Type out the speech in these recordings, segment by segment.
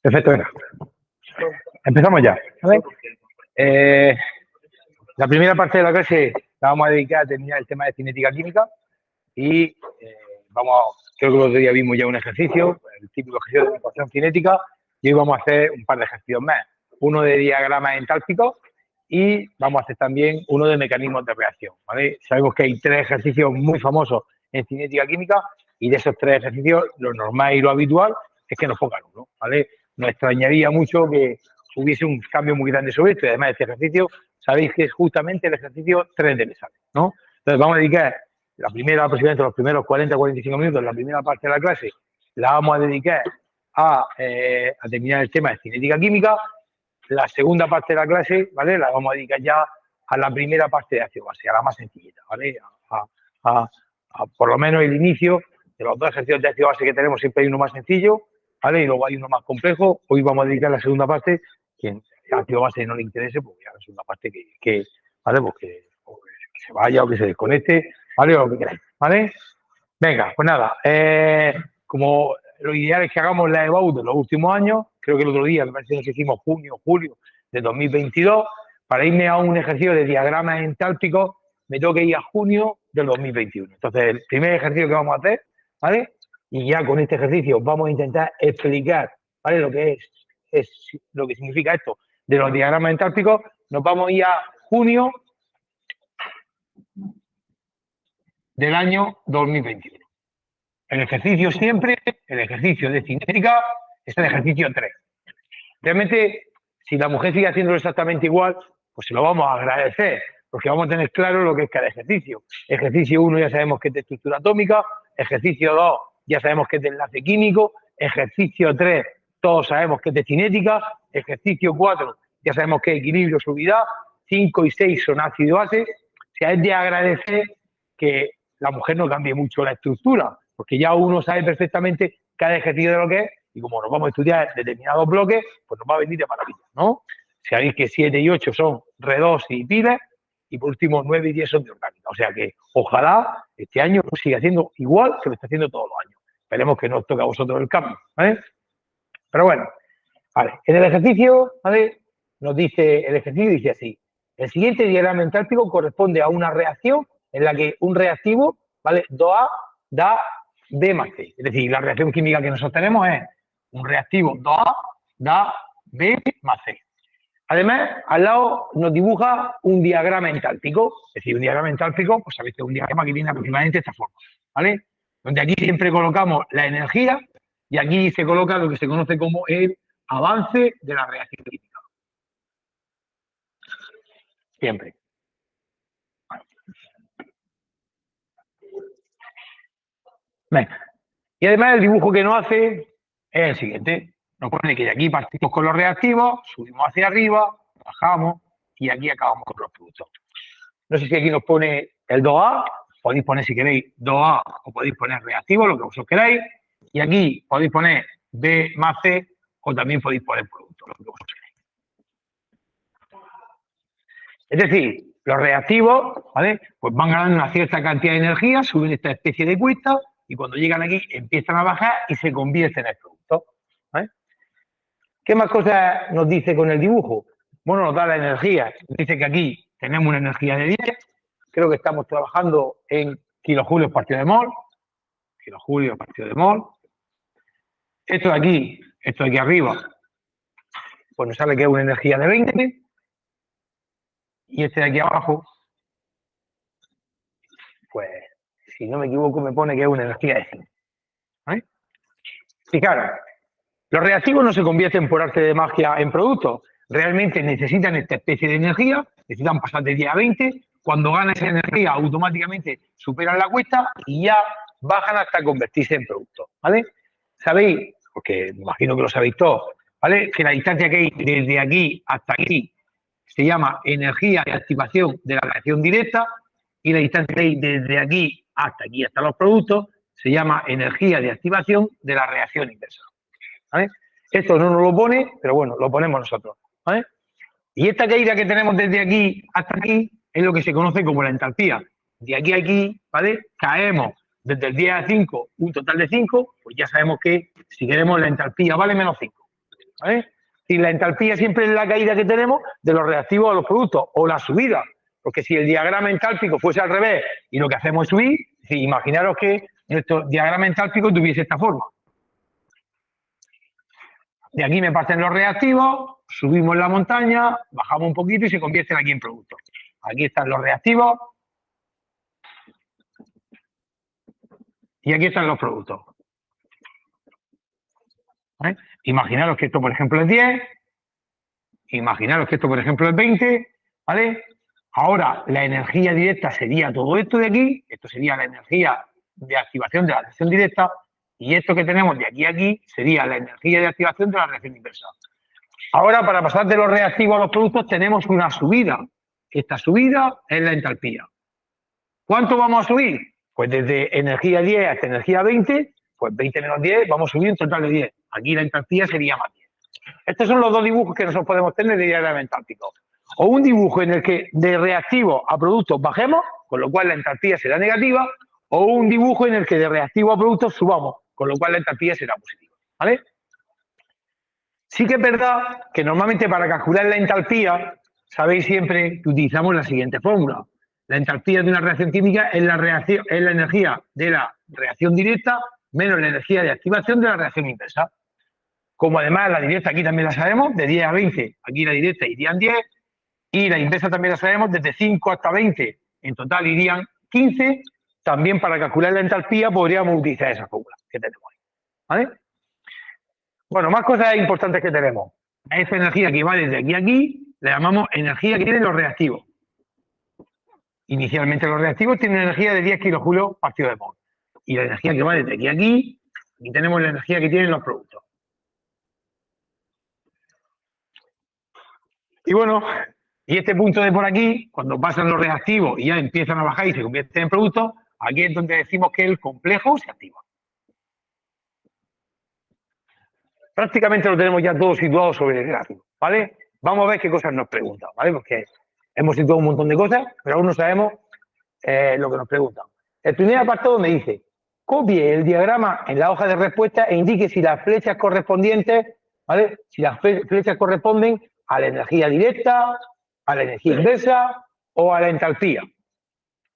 Perfecto, venga. Empezamos ya. ¿Vale? La primera parte de la clase la vamos a dedicar a terminar el tema de cinética química y creo que el otro día vimos ya un ejercicio, el típico ejercicio de ecuación cinética, y hoy vamos a hacer un par de ejercicios más. Uno de diagramas entálpicos y vamos a hacer también uno de mecanismos de reacción. ¿Vale? Sabemos que hay 3 ejercicios muy famosos en cinética química y de esos 3 ejercicios lo normal y lo habitual es que nos pongan uno. ¿Vale? Nos extrañaría mucho que hubiese un cambio muy grande sobre esto y además este ejercicio sabéis que es justamente el ejercicio 3 del examen, ¿no? Entonces vamos a dedicar la primera, aproximadamente los primeros 40-45 minutos, la primera parte de la clase, la vamos a dedicar a terminar el tema de cinética química. La segunda parte de la clase, ¿vale? La vamos a dedicar ya a la primera parte de ácido base, a la más sencillita, ¿vale? Por lo menos el inicio de los 2 ejercicios de ácido base que tenemos, siempre hay uno más sencillo, ¿vale? Y luego hay uno más complejo. Hoy vamos a dedicar la segunda parte. Quien ácido base no le interese, pues ya la segunda parte ¿vale? Pues que se vaya o que se desconecte, ¿vale? O lo que queráis, ¿vale? Venga, pues nada, como lo ideal es que hagamos la EBAU de los últimos años, creo que el otro día, me parece que hicimos junio, julio de 2022, para irme a un ejercicio de diagramas entálpicos, me tengo que ir a junio del 2021. Entonces, el primer ejercicio que vamos a hacer, ¿vale? Y ya con este ejercicio vamos a intentar explicar, ¿vale? Lo que lo que significa esto de los diagramas entálpicos. Nos vamos a ir a junio del año 2021. El ejercicio siempre, el ejercicio de cinética, es el ejercicio 3. Realmente, si la mujer sigue haciéndolo exactamente igual, pues se lo vamos a agradecer, porque vamos a tener claro lo que es cada ejercicio. Ejercicio 1 ya sabemos que es de estructura atómica, ejercicio 2 ya sabemos que es de enlace químico, ejercicio 3 todos sabemos que es de cinética, ejercicio 4 ya sabemos que es equilibrio, subida, 5 y 6 son ácido-base. O sea, es de agradecer que la mujer no cambie mucho la estructura, porque ya uno sabe perfectamente cada ejercicio de lo que es, y como nos vamos a estudiar determinados bloques, pues nos va a venir de maravilla, ¿no? Sabéis que 7 y 8 son redoxis y piles, y por último 9 y 10 son de orgánica. O sea que ojalá este año siga haciendo igual que lo está haciendo todos los años. Esperemos que no os toque a vosotros el cambio, ¿vale? Pero bueno, vale. En el ejercicio, ¿vale? Nos dice, el ejercicio dice así: el siguiente diagrama entálpico corresponde a una reacción en la que un reactivo, ¿vale? 2A da B más C. Es decir, la reacción química que nosotros tenemos es un reactivo 2A da B más C. Además, al lado nos dibuja un diagrama entálpico. Es decir, un diagrama entálpico, pues sabéis que es un diagrama que tiene aproximadamente esta forma, ¿vale? Donde aquí siempre colocamos la energía y aquí se coloca lo que se conoce como el avance de la reacción química. Siempre. Venga. Y además el dibujo que nos hace es el siguiente. Nos pone que de aquí partimos con los reactivos, subimos hacia arriba, bajamos y aquí acabamos con los productos. No sé si aquí nos pone el 2A, podéis poner si queréis 2A o podéis poner reactivo, lo que vosotros queráis. Y aquí podéis poner B más C o también podéis poner producto, lo que vosotros queráis. Es decir, los reactivos, ¿vale? Pues van ganando una cierta cantidad de energía, suben esta especie de cuesta y cuando llegan aquí empiezan a bajar y se convierten en el producto, ¿vale? ¿Qué más cosas nos dice con el dibujo? Bueno, nos da la energía. Dice que aquí tenemos una energía de 10. Creo que estamos trabajando en kilojulios partido de mol. Kilojulios partido de mol. Esto de aquí arriba, pues nos sale que es una energía de 20. Y este de aquí abajo, pues, si no me equivoco, me pone que es una energía de 5. ¿Vale? Fijaros, los reactivos no se convierten por arte de magia en productos. Realmente necesitan esta especie de energía, necesitan pasar de 10 a 20. Cuando ganan esa energía, automáticamente superan la cuesta y ya bajan hasta convertirse en productos, ¿vale? ¿Sabéis? Porque me imagino que lo sabéis todos, ¿vale? Que la distancia que hay desde aquí hasta aquí se llama energía de activación de la reacción directa y la distancia que hay desde aquí, hasta los productos, se llama energía de activación de la reacción inversa. ¿Vale? Esto no nos lo pone, pero bueno, lo ponemos nosotros, ¿vale? Y esta caída que tenemos desde aquí hasta aquí es lo que se conoce como la entalpía. De aquí a aquí, ¿vale? Caemos desde el 10 a 5, un total de 5, pues ya sabemos que si queremos la entalpía vale menos 5. ¿vale? Y la entalpía siempre es la caída que tenemos de los reactivos a los productos, o la subida. Porque si el diagrama entálpico fuese al revés y lo que hacemos es subir, imaginaros que nuestro diagrama entálpico tuviese esta forma. De aquí me parten los reactivos, subimos la montaña, bajamos un poquito y se convierten aquí en productos. Aquí están los reactivos y aquí están los productos. ¿Vale? Imaginaros que esto, por ejemplo, es 10. Imaginaros que esto, por ejemplo, es 20. ¿Vale? Ahora, la energía directa sería todo esto de aquí. Esto sería la energía de activación de la reacción directa. Y esto que tenemos de aquí a aquí sería la energía de activación de la reacción inversa. Ahora, para pasar de los reactivos a los productos, tenemos una subida. Esta subida es la entalpía. ¿Cuánto vamos a subir? Pues desde energía 10 hasta energía 20, pues 20 menos 10, vamos a subir un total de 10. Aquí la entalpía sería más 10. Estos son los dos dibujos que nosotros podemos tener de diagrama entálpico. O un dibujo en el que de reactivo a productos bajemos, con lo cual la entalpía será negativa, o un dibujo en el que de reactivo a productos subamos, con lo cual la entalpía será positiva. ¿Vale? Sí que es verdad que normalmente para calcular la entalpía, sabéis siempre que utilizamos la siguiente fórmula. La entalpía de una reacción química es la energía de la reacción directa menos la energía de activación de la reacción inversa. Como además la directa aquí también la sabemos, de 10 a 20, aquí la directa irían 10, y la inversa también la sabemos, desde 5 hasta 20, en total irían 15. También para calcular la entalpía podríamos utilizar esa fórmula que tenemos ahí. ¿Vale? Bueno, más cosas importantes que tenemos. A esa energía que va desde aquí a aquí, le llamamos energía que tienen los reactivos. Inicialmente los reactivos tienen energía de 10 kilojulios partido de mol. Y la energía que va desde aquí a aquí, aquí tenemos la energía que tienen los productos. Y bueno, y este punto de por aquí, cuando pasan los reactivos y ya empiezan a bajar y se convierten en productos, aquí es donde decimos que el complejo se activa. Prácticamente lo tenemos ya todo situado sobre el gráfico, ¿vale? Vamos a ver qué cosas nos preguntan, ¿vale? Porque hemos situado un montón de cosas, pero aún no sabemos lo que nos preguntan. El primer apartado me dice, copie el diagrama en la hoja de respuesta e indique si las flechas correspondientes, ¿vale? Si las flechas corresponden a la energía directa, a la energía inversa o a la entalpía,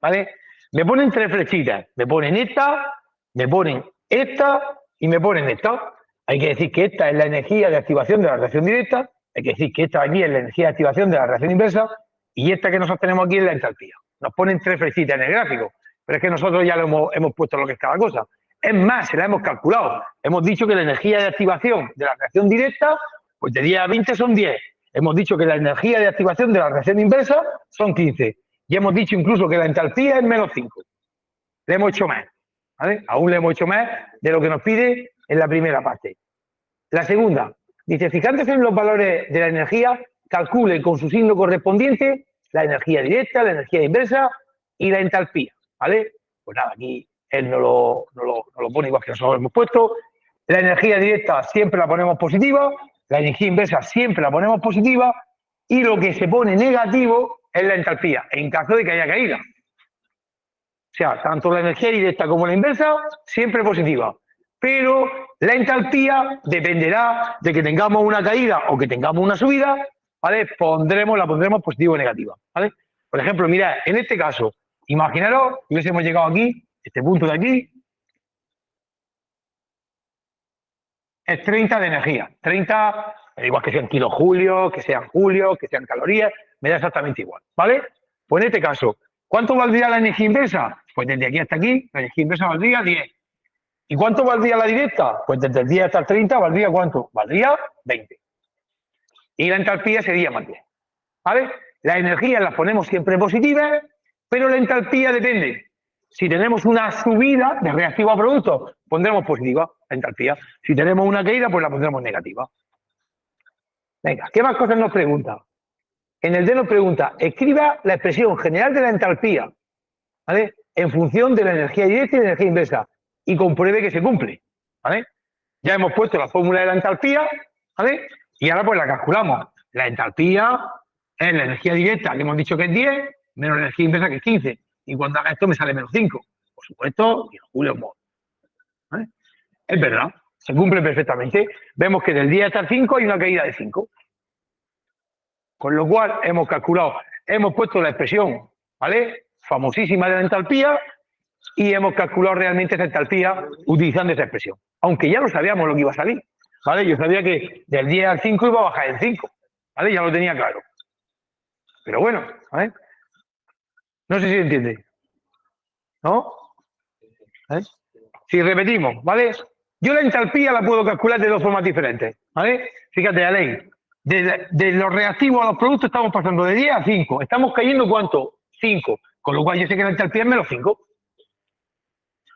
¿vale? Me ponen 3 flechitas, me ponen esta, me ponen esta y me ponen esta. Hay que decir que esta es la energía de activación de la reacción directa, hay que decir que esta de aquí es la energía de activación de la reacción inversa y esta que nosotros tenemos aquí es la entalpía. Nos ponen 3 flechitas en el gráfico, pero es que nosotros ya lo hemos puesto lo que es cada cosa. Es más, se la hemos calculado. Hemos dicho que la energía de activación de la reacción directa, pues de 10 a 20 son 10. Hemos dicho que la energía de activación de la reacción inversa son 15. Y hemos dicho incluso que la entalpía es menos 5. Le hemos hecho más, ¿vale? Aún le hemos hecho más de lo que nos pide en la primera parte. La segunda, dice, fijándose en los valores de la energía, calcule con su signo correspondiente la energía directa, la energía inversa y la entalpía, ¿vale? Pues nada, aquí él no lo pone igual que nosotros hemos puesto. La energía directa siempre la ponemos positiva, la energía inversa siempre la ponemos positiva y lo que se pone negativo es la entalpía, en caso de que haya caída. O sea, tanto la energía directa como la inversa, siempre positiva. Pero la entalpía dependerá de que tengamos una caída o que tengamos una subida, ¿vale? La pondremos positiva o negativa, ¿vale? Por ejemplo, mirad, en este caso, imaginaros que hubiésemos llegado aquí, este punto de aquí, es 30 de energía. 30, igual que sean kilojulios, que sean julios, que sean calorías, me da exactamente igual, ¿vale? Pues en este caso, ¿cuánto valdría la energía inversa? Pues desde aquí hasta aquí, la energía inversa valdría 10. ¿Y cuánto valdría la directa? Pues desde el 10 hasta el 30, ¿valdría cuánto? Valdría 20. Y la entalpía sería más 10. ¿Vale? Las energías las ponemos siempre positivas, pero la entalpía depende. Si tenemos una subida de reactivo a producto, pondremos positiva la entalpía. Si tenemos una caída, pues la pondremos negativa. Venga, ¿qué más cosas nos pregunta? En el D nos pregunta, escriba la expresión general de la entalpía, ¿vale? En función de la energía directa y la energía inversa, y compruebe que se cumple, ¿vale? Ya hemos puesto la fórmula de la entalpía, ¿vale? Y ahora pues la calculamos. La entalpía es la energía directa, que hemos dicho que es 10, menos la energía inversa, que es 15. Y cuando haga esto me sale menos 5. Por supuesto, kilojulios mol. ¿Vale? Es verdad. Se cumple perfectamente. Vemos que del 10 hasta el 5 hay una caída de 5. Con lo cual hemos calculado, hemos puesto la expresión, ¿vale?, famosísima de la entalpía, y hemos calculado realmente esa entalpía utilizando esa expresión. Aunque ya lo sabíamos lo que iba a salir, ¿vale? Yo sabía que del 10 al 5 iba a bajar en 5, ¿vale? Ya lo tenía claro. Pero bueno, ¿vale? No sé si entiende. ¿No? ¿Eh? Si repetimos, ¿vale? Yo la entalpía la puedo calcular de dos formas diferentes, ¿vale? Fíjate, Aley, de los reactivos a los productos estamos pasando de 10 a 5. Estamos cayendo, ¿cuánto? 5. Con lo cual yo sé que la entalpía es menos 5.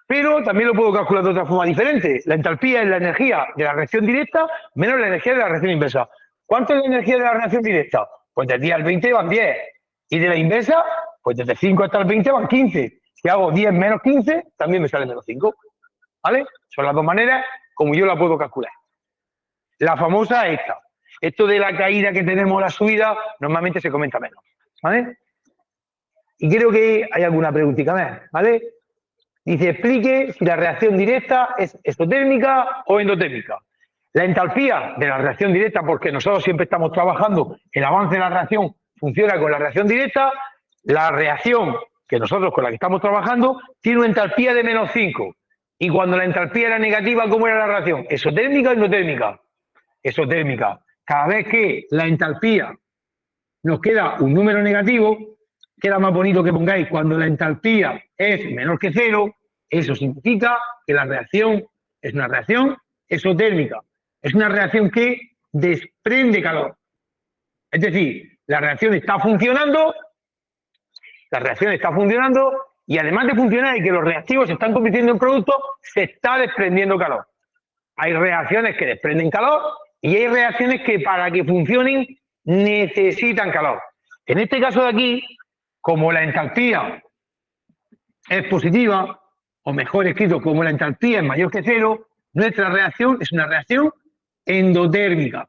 Pero también lo puedo calcular de otra forma diferente. La entalpía es la energía de la reacción directa menos la energía de la reacción inversa. ¿Cuánto es la energía de la reacción directa? Pues del 10 al 20 van 10. Y de la inversa, pues desde 5 hasta el 20 van 15. Si hago 10 menos 15, también me sale menos 5. ¿Vale? Son las dos maneras como yo la puedo calcular. La famosa esta. Esto de la caída que tenemos, la subida, normalmente se comenta menos. ¿Vale? Y creo que hay alguna preguntita más. ¿Vale? Dice, explique si la reacción directa es exotérmica o endotérmica. La entalpía de la reacción directa, porque nosotros siempre estamos trabajando, el avance de la reacción funciona con la reacción directa, la reacción que nosotros con la que estamos trabajando tiene una entalpía de menos 5. Y cuando la entalpía era negativa, ¿cómo era la reacción? ¿Exotérmica o endotérmica? Exotérmica. Cada vez que la entalpía nos queda un número negativo, queda más bonito que pongáis cuando la entalpía es menor que 0, eso significa que la reacción es una reacción exotérmica. Es una reacción que desprende calor. Es decir, la reacción está funcionando y además de funcionar y que los reactivos se están convirtiendo en productos, se está desprendiendo calor. Hay reacciones que desprenden calor y hay reacciones que para que funcionen necesitan calor. En este caso de aquí, como la entalpía es positiva, o mejor escrito, como la entalpía es mayor que 0, nuestra reacción es una reacción endotérmica.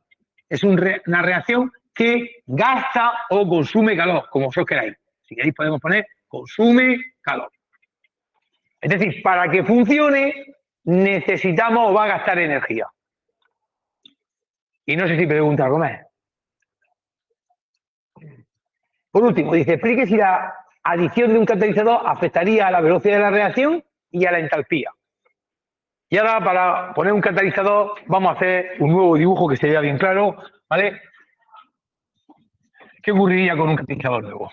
Es una reacción que gasta o consume calor, como vosotros queráis. Si queréis podemos poner consume calor. Es decir, para que funcione necesitamos o va a gastar energía. Y no sé si pregunta algo más. Por último, dice, explique si la adición de un catalizador afectaría a la velocidad de la reacción y a la entalpía. Y ahora, para poner un catalizador, vamos a hacer un nuevo dibujo que se vea bien claro, ¿vale? ¿Qué ocurriría con un catalizador nuevo?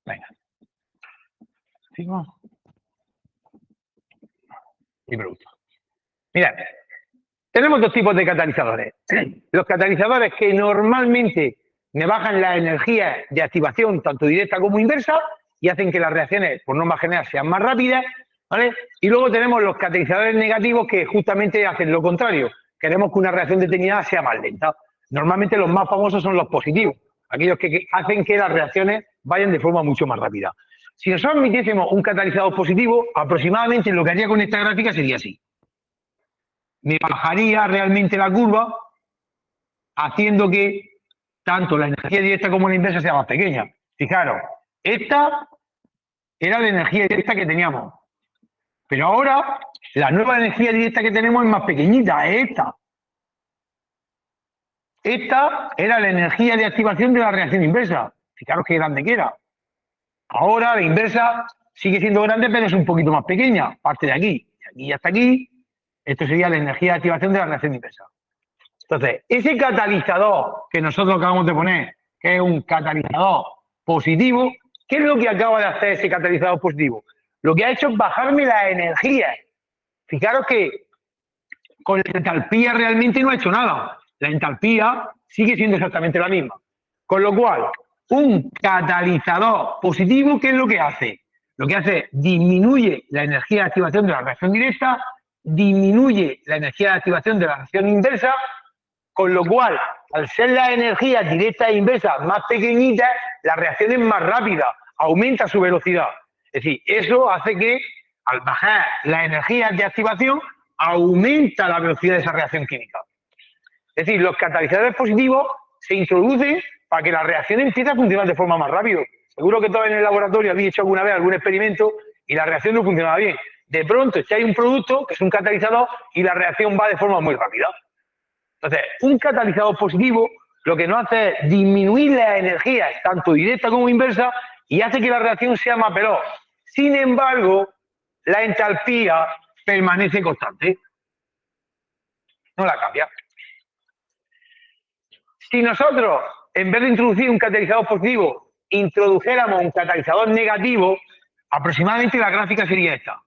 Venga. ¿Sigo? Y pregunto. Mirad, tenemos dos tipos de catalizadores. Los catalizadores que normalmente me bajan la energía de activación tanto directa como inversa y hacen que las reacciones, por norma general, sean más rápidas, ¿vale? Y luego tenemos los catalizadores negativos que justamente hacen lo contrario. Queremos que una reacción determinada sea más lenta. Normalmente los más famosos son los positivos, aquellos que hacen que las reacciones vayan de forma mucho más rápida. Si nosotros metiésemos un catalizador positivo, aproximadamente lo que haría con esta gráfica sería así. Me bajaría realmente la curva, haciendo que tanto la energía directa como la inversa sea más pequeña. Fijaros, esta era la energía directa que teníamos. Pero ahora, la nueva energía directa que tenemos es más pequeñita, es esta. Esta era la energía de activación de la reacción inversa. Fijaros qué grande que era. Ahora la inversa sigue siendo grande, pero es un poquito más pequeña. Parte de aquí. De aquí hasta aquí. Esto sería la energía de activación de la reacción inversa. Entonces, ese catalizador que nosotros acabamos de poner, que es un catalizador positivo, ¿qué es lo que acaba de hacer ese catalizador positivo? Lo que ha hecho es bajarme la energía. Fijaros que con la entalpía realmente no ha hecho nada. La entalpía sigue siendo exactamente la misma. Con lo cual, un catalizador positivo, ¿qué es lo que hace? Lo que hace es disminuye la energía de activación de la reacción directa, disminuye la energía de activación de la reacción inversa, con lo cual, al ser las energías directas e inversas más pequeñitas, la reacción es más rápida, aumenta su velocidad. Es decir, eso hace que al bajar la energía de activación, aumenta la velocidad de esa reacción química. Es decir, los catalizadores positivos se introducen para que la reacción empiece a funcionar de forma más rápida. Seguro que todos en el laboratorio habéis hecho alguna vez algún experimento y la reacción no funcionaba bien. De pronto echáis un producto que es un catalizador y la reacción va de forma muy rápida. Entonces, un catalizador positivo lo que nos hace es disminuir las energías, tanto directa como inversa, y hace que la reacción sea más veloz. Sin embargo, la entalpía permanece constante. No la cambia. Si nosotros, en vez de introducir un catalizador positivo, introdujéramos un catalizador negativo, aproximadamente la gráfica sería esta.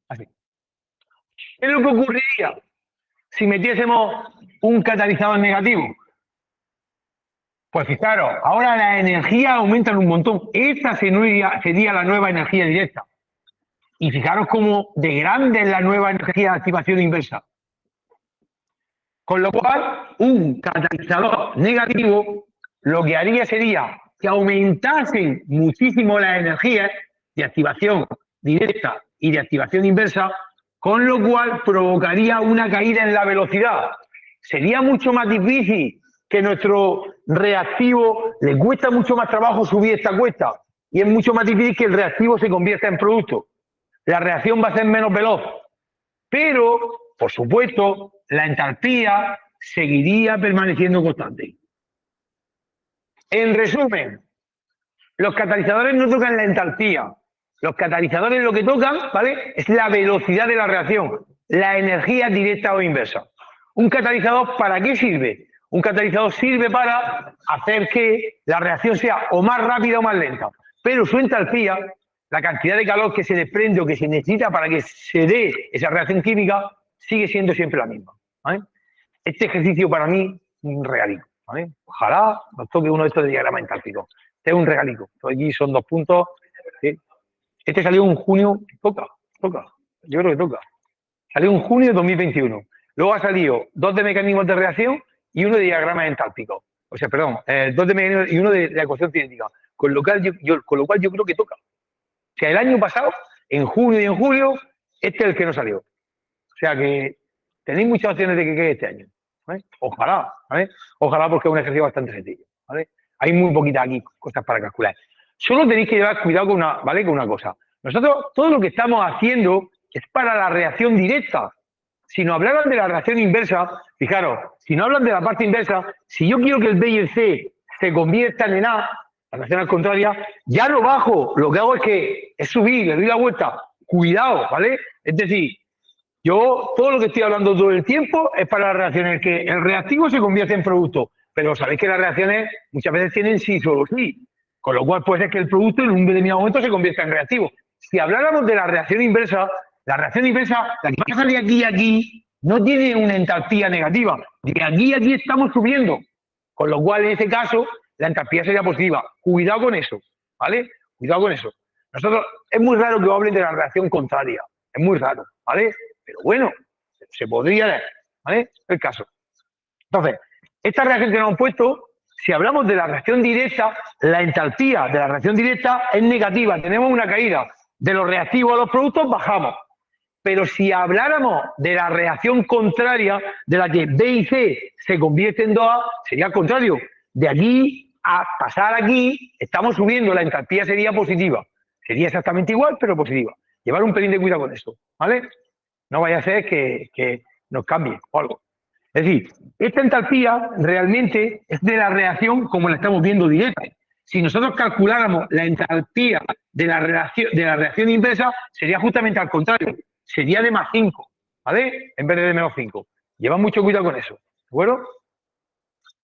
Así. ¿Qué es lo que ocurriría si metiésemos un catalizador negativo? Pues fijaros, ahora las energías aumentan un montón. Esta sería la nueva energía directa. Y fijaros cómo de grande es la nueva energía de activación inversa. Con lo cual, un catalizador negativo lo que haría sería que aumentasen muchísimo las energías de activación directa y de activación inversa, con lo cual provocaría una caída en la velocidad. Sería mucho más difícil que nuestro reactivo le cuesta mucho más trabajo subir esta cuesta y es mucho más difícil que el reactivo se convierta en producto. La reacción va a ser menos veloz, pero, por supuesto, la entalpía seguiría permaneciendo constante. En resumen, los catalizadores no tocan la entalpía. Los catalizadores lo que tocan, ¿vale?, es la velocidad de la reacción, la energía directa o inversa. ¿Un catalizador para qué sirve? Un catalizador sirve para hacer que la reacción sea o más rápida o más lenta, pero su entalpía, la cantidad de calor que se desprende o que se necesita para que se dé esa reacción química, sigue siendo siempre la misma, ¿vale? Este ejercicio para mí es un regalico, ¿vale? Ojalá nos toque uno de estos de diagrama entálpico. Este es un regalico. Aquí son 2 puntos. ¿Sí? Este salió en junio. Toca. Yo creo que toca. Salió en junio de 2021. Luego ha salido 2 de mecanismos de reacción y 1 de diagrama entálpico. O sea, perdón, 2 de mecanismos y 1 de la ecuación cinética. Con lo cual yo creo que toca. O sea, el año pasado, en junio y en julio, este es el que no salió. O sea que tenéis muchas opciones de que quede este año, ¿vale? Ojalá, ¿vale? Ojalá, porque es un ejercicio bastante sencillo, ¿vale? Hay muy poquitas aquí cosas para calcular. Solo tenéis que llevar cuidado con una, ¿vale?, con una cosa. Nosotros, todo lo que estamos haciendo es para la reacción directa. Si nos hablaran de la reacción inversa, fijaros, si no hablan de la parte inversa, si yo quiero que el B y el C se conviertan en A, la reacción al contraria, ya lo bajo, lo que hago es subir, le doy la vuelta. Cuidado, ¿vale? Es decir, yo todo lo que estoy hablando todo el tiempo es para las reacciones en el que el reactivo se convierte en producto, pero sabéis que las reacciones muchas veces tienen sí solo sí, con lo cual puede ser que el producto en un determinado momento se convierta en reactivo. Si habláramos de la reacción inversa, la que pasa de aquí a aquí, no tiene una entalpía negativa. De aquí a aquí estamos subiendo, con lo cual en ese caso la entalpía sería positiva. Cuidado con eso, ¿vale? Cuidado con eso. Nosotros, es muy raro que hablen de la reacción contraria, es muy raro, ¿vale? Pero bueno, se podría dar, ¿vale? El caso. Entonces, esta reacción que nos han puesto, si hablamos de la reacción directa, la entalpía de la reacción directa es negativa. Tenemos una caída de los reactivos a los productos, bajamos. Pero si habláramos de la reacción contraria, de la que B y C se convierten en 2A, sería al contrario. De aquí a pasar aquí, estamos subiendo, la entalpía sería positiva. Sería exactamente igual, pero positiva. Llevar un pelín de cuidado con eso, ¿vale? No vaya a ser que nos cambie o algo. Es decir, esta entalpía realmente es de la reacción como la estamos viendo directa. Si nosotros calculáramos la entalpía de la reacción inversa, sería justamente al contrario. Sería de más 5, ¿vale? En vez de menos 5. Lleva mucho cuidado con eso, ¿de acuerdo?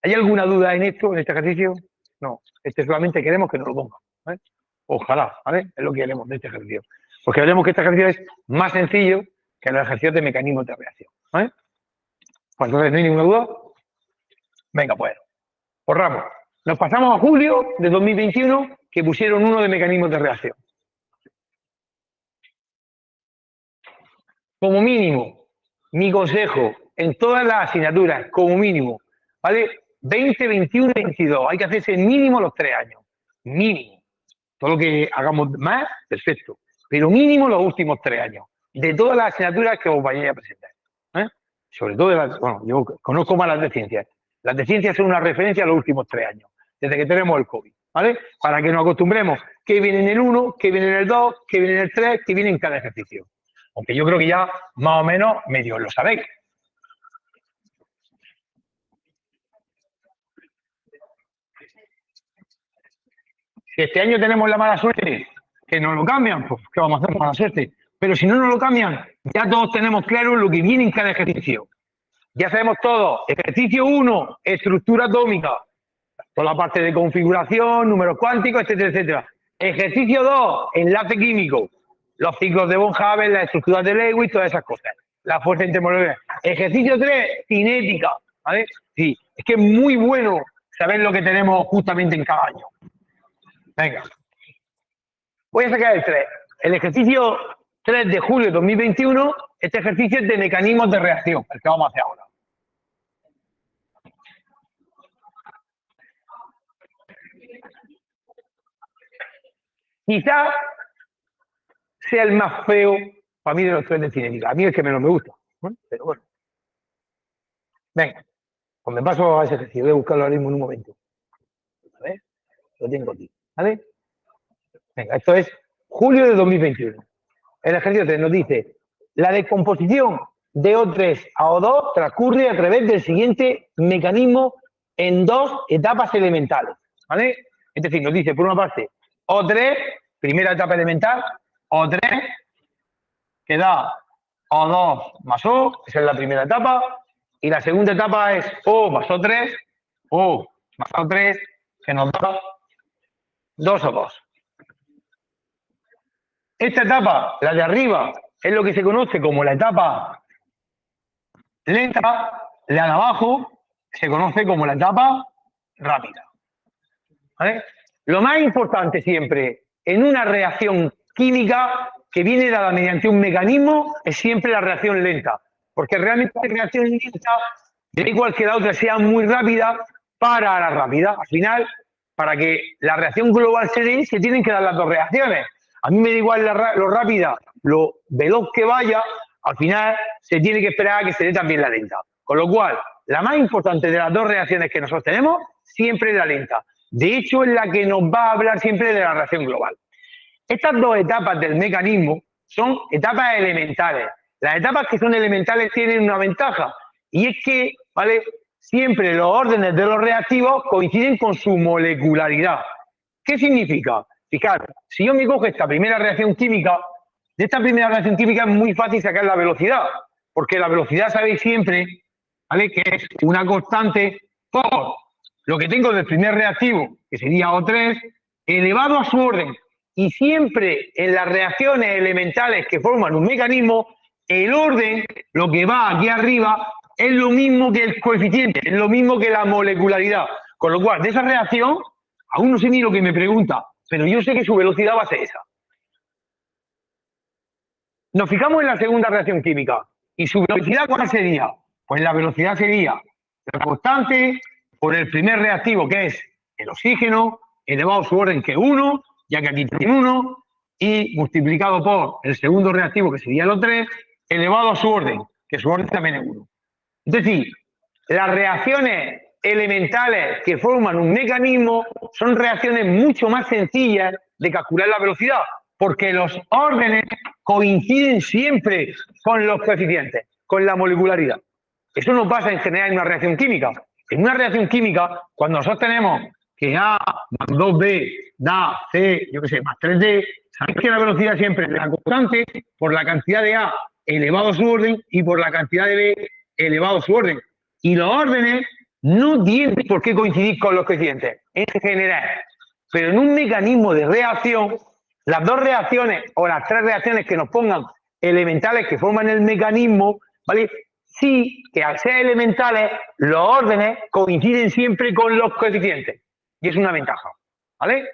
¿Hay alguna duda en esto, en este ejercicio? No, solamente queremos que nos lo pongan, ¿vale? Ojalá, ¿vale? Es lo que queremos de este ejercicio. Porque veremos que este ejercicio es más sencillo que los ejercicios de mecanismos de reacción, ¿vale? Pues entonces, ¿no hay ninguna duda? Venga, pues, borramos. Nos pasamos a julio de 2021, que pusieron uno de mecanismos de reacción. Como mínimo, mi consejo en todas las asignaturas, como mínimo, ¿vale? 20, 21 y 22. Hay que hacerse mínimo los 3 años. Mínimo. Todo lo que hagamos más, perfecto. pero mínimo los últimos 3 años, de todas las asignaturas que os vayáis a presentar. Sobre todo, bueno, yo conozco más las de ciencias. Las de ciencias son una referencia a los últimos 3 años, desde que tenemos el COVID, ¿vale? Para que nos acostumbremos qué viene en el 1, qué viene en el 2, qué viene en el 3, qué viene en cada ejercicio. Aunque yo creo que ya más o menos medio lo sabéis. Si este año tenemos la mala suerte, que nos lo cambian, pues ¿qué vamos a hacer con mala suerte? Pero si no nos lo cambian, ya todos tenemos claro lo que viene en cada ejercicio. Ya sabemos todo. Ejercicio 1, estructura atómica. Toda la parte de configuración, números cuánticos, etcétera, etcétera. Ejercicio 2, enlace químico. Los ciclos de von Haber, las estructuras de Lewis, todas esas cosas. La fuerza intermolecular. Ejercicio 3, cinética. ¿Vale? Sí, es que es muy bueno saber lo que tenemos justamente en cada año. Venga. Voy a sacar el 3. El ejercicio 3 de julio de 2021, este ejercicio es de mecanismos de reacción, el que vamos a hacer ahora. Quizás sea el más feo para mí de los 3 de cinética. A mí es el que menos me gusta. Pero bueno. Venga, pues me paso a ese ejercicio. Voy a buscarlo ahora mismo en un momento. A ver, lo tengo aquí. ¿Vale? Venga, esto es julio de 2021. El ejercicio 3 nos dice: la descomposición de O3 a O2 transcurre a través del siguiente mecanismo en 2 etapas elementales. ¿Vale? Es decir, nos dice, por una parte, O3, primera etapa elemental, O3, que da O2 más O, esa es la primera etapa, y la segunda etapa es O más O3, O más O3, que nos da 2O2. Esta etapa, la de arriba, es lo que se conoce como la etapa lenta, la de abajo se conoce como la etapa rápida. ¿Vale? Lo más importante siempre en una reacción química que viene dada mediante un mecanismo es siempre la reacción lenta, porque realmente la reacción lenta, da igual que la otra sea muy rápida, para la rápida. Al final, para que la reacción global se dé, se tienen que dar las dos reacciones. A mí me da igual lo rápida, lo veloz que vaya, al final se tiene que esperar a que se dé también la lenta. Con lo cual, la más importante de las dos reacciones que nosotros tenemos siempre es la lenta. De hecho, es la que nos va a hablar siempre de la reacción global. Estas dos etapas del mecanismo son etapas elementales. Las etapas que son elementales tienen una ventaja, y es que, ¿vale?, siempre los órdenes de los reactivos coinciden con su molecularidad. ¿Qué significa? Fijaros, si yo me cojo esta primera reacción química, de esta primera reacción química es muy fácil sacar la velocidad, porque la velocidad sabéis siempre, ¿vale?, que es una constante por lo que tengo del primer reactivo, que sería O3, elevado a su orden. Y siempre en las reacciones elementales que forman un mecanismo, el orden, lo que va aquí arriba, es lo mismo que el coeficiente, es lo mismo que la molecularidad. Con lo cual, de esa reacción, aún no sé ni lo que me pregunta, pero yo sé que su velocidad va a ser esa. Nos fijamos en la segunda reacción química. ¿Y su velocidad cuál sería? Pues la velocidad sería la constante por el primer reactivo, que es el oxígeno, elevado a su orden, que es 1, ya que aquí tiene 1, y multiplicado por el segundo reactivo, que sería el O3, elevado a su orden, que su orden también es 1. Es decir, las reacciones elementales que forman un mecanismo son reacciones mucho más sencillas de calcular la velocidad, porque los órdenes coinciden siempre con los coeficientes, con la molecularidad. Eso no pasa en general en una reacción química. En una reacción química, cuando nosotros tenemos que A más 2B da C, yo qué sé, más 3D, sabéis que la velocidad siempre es la constante por la cantidad de A elevado a su orden y por la cantidad de B elevado a su orden. Y los órdenes no tienen por qué coincidir con los coeficientes, en general. Pero en un mecanismo de reacción, las dos reacciones o las tres reacciones que nos pongan elementales que forman el mecanismo, ¿vale?, sí que al ser elementales, los órdenes coinciden siempre con los coeficientes. Y es una ventaja, ¿vale?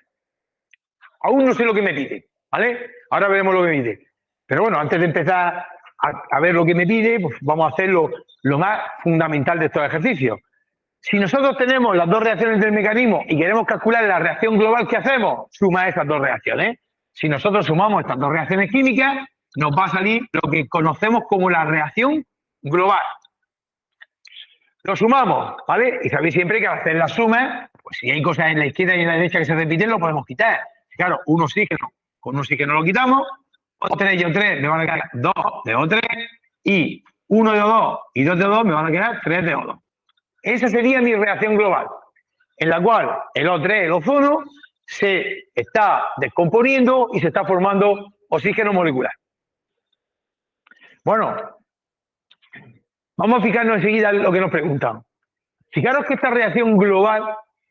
Aún no sé lo que me pide, ¿vale? Ahora veremos lo que me pide. Pero bueno, antes de empezar a ver lo que me pide, pues vamos a hacer lo más fundamental de estos ejercicios. Si nosotros tenemos las dos reacciones del mecanismo y queremos calcular la reacción global que hacemos, suma esas dos reacciones. si nosotros sumamos estas dos reacciones químicas, nos va a salir lo que conocemos como la reacción global. Lo sumamos, ¿vale? Y sabéis siempre que al hacer la suma, pues si hay cosas en la izquierda y en la derecha que se repiten, lo podemos quitar. Claro, un oxígeno, con un oxígeno lo quitamos, O3 y O3 me van a quedar 2 de O3 y 1 de O2 y 2 de O2 me van a quedar 3 de O2. Esa sería mi reacción global, en la cual el O3, el ozono, se está descomponiendo y se está formando oxígeno molecular. Bueno, vamos a fijarnos enseguida en lo que nos preguntan. Fijaros que esta reacción global,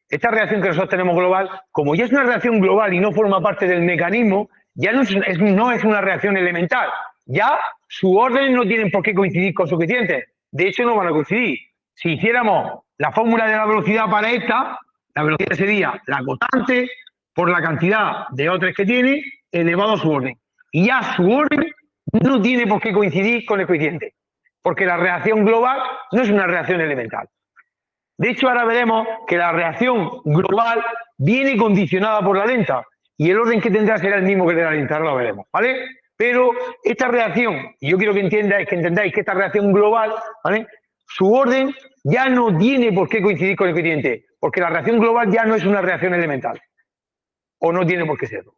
esta reacción que nosotros tenemos global, como ya es una reacción global y no forma parte del mecanismo, ya no es una reacción elemental. Ya su orden no tienen por qué coincidir con suficientes. De hecho, no van a coincidir. Si hiciéramos la fórmula de la velocidad para esta, la velocidad sería la constante por la cantidad de O3 que tiene elevado a su orden. Y ya su orden no tiene por qué coincidir con el coeficiente, porque la reacción global no es una reacción elemental. De hecho, ahora veremos que la reacción global viene condicionada por la lenta y el orden que tendrá será el mismo que el de la lenta, ahora lo veremos, ¿vale? Pero esta reacción, y yo quiero que entendáis que esta reacción global, ¿vale? Su orden ya no tiene por qué coincidir con el coeficiente, porque la reacción global ya no es una reacción elemental, o no tiene por qué serlo.